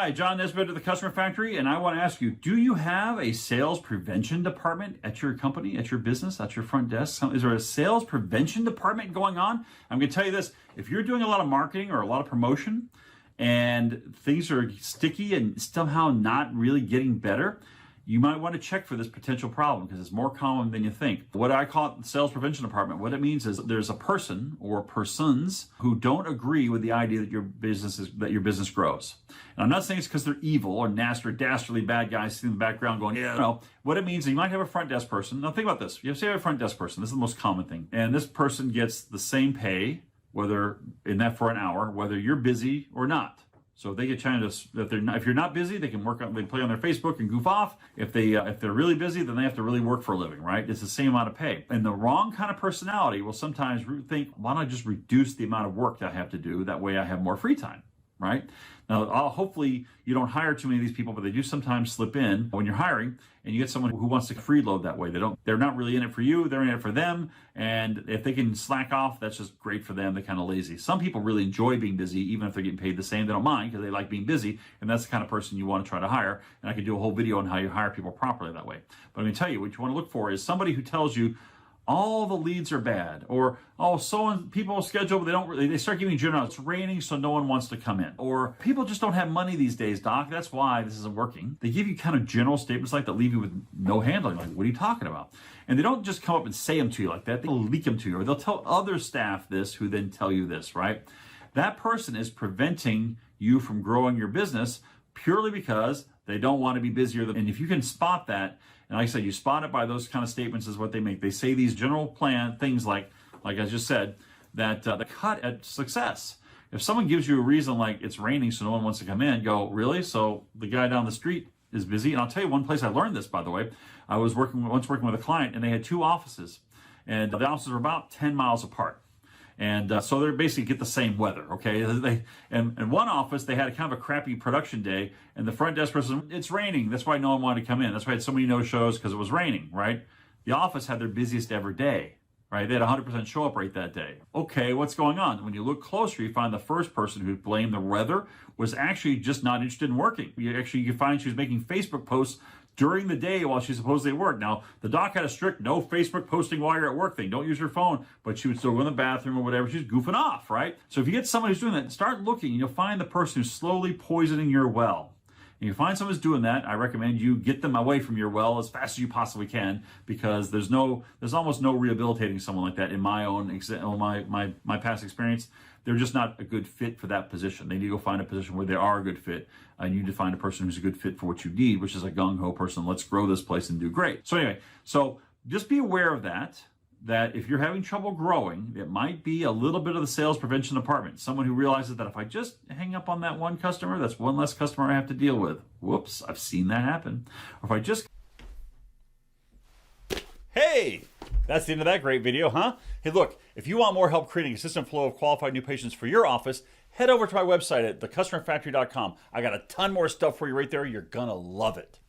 Hi, John Nesbitt of the Customer Factory, and I want to ask you, do you have a sales prevention department at your company, at your business, at your front desk? Is there a sales prevention department going on? I'm going to tell you this, if you're doing a lot of marketing or a lot of promotion and things are sticky and somehow not really getting better, you might want to check for this potential problem because it's more common than you think. What I call it the sales prevention department, what it means is there's a person or persons who don't agree with the idea that your business grows. And I'm not saying it's because they're evil or nasty or dastardly bad guys sitting in the background going, yeah, no. What it means is you might have a front desk person. Now think about this. You have a front desk person. This is the most common thing. And this person gets the same pay, whether in that for an hour, whether you're busy or not. So if they get China, if you're not busy, they can they play on their Facebook and goof off. If they're really busy, then they have to really work for a living, right? It's the same amount of pay. And the wrong kind of personality will sometimes think, why don't I just reduce the amount of work that I have to do? That way I have more free time, right? Now, hopefully you don't hire too many of these people, but they do sometimes slip in when you're hiring, and you get someone who wants to freeload that way. They're not really in it for you, they're in it for them, and if they can slack off, that's just great for them. They're kind of lazy. Some people really enjoy being busy, even if they're getting paid the same. They don't mind because they like being busy, and that's the kind of person you want to try to hire. And I could do a whole video on how you hire people properly that way. But I'm going to tell you, what you want to look for is somebody who tells you all the leads are bad, or people schedule, but they start giving you general, it's raining so no one wants to come in, or people just don't have money these days, doc, that's why this isn't working. They give you kind of general statements like that leave you with no handling, like what are you talking about? And they don't just come up and say them to you like that, they'll leak them to you, or they'll tell other staff this who then tell you this, right? That person is preventing you from growing your business purely because they don't want to be busier. And if you can spot that, and like I said, you spot it by those kind of statements is what they make. They say these general plan things like I just said, that the cut at success. If someone gives you a reason like it's raining so no one wants to come in, go, really? So the guy down the street is busy? And I'll tell you one place I learned this, by the way. I was once working with a client, and they had two offices. And the offices were about 10 miles apart. And so they basically get the same weather, okay? And one office, they had a kind of a crappy production day, and the front desk person, it's raining. That's why no one wanted to come in. That's why I had so many no-shows, because it was raining, right? The office had their busiest ever day, right? They had 100% show-up rate that day. Okay, what's going on? When you look closer, you find the first person who blamed the weather was actually just not interested in working. You find she was making Facebook posts during the day while she supposedly worked. Now, the doc had a strict no Facebook posting while you're at work thing. Don't use your phone, but she would still go in the bathroom or whatever. She's goofing off, right? So if you get someone who's doing that, start looking, and you'll find the person who's slowly poisoning your well. And you find someone who's doing that, I recommend you get them away from your well as fast as you possibly can, because there's almost no rehabilitating someone like that in my past experience. They're just not a good fit for that position. They need to go find a position where they are a good fit. You need to find a person who's a good fit for what you need, which is a gung-ho person. Let's grow this place and do great. So anyway, just be aware of that if you're having trouble growing, it might be a little bit of the sales prevention department. Someone who realizes that if I just hang up on that one customer, that's one less customer I have to deal with. Whoops, I've seen that happen. Or if I just... Hey! That's the end of that great video, huh? Hey, look, if you want more help creating a consistent flow of qualified new patients for your office, head over to my website at thecustomerfactory.com. I got a ton more stuff for you right there. You're gonna love it.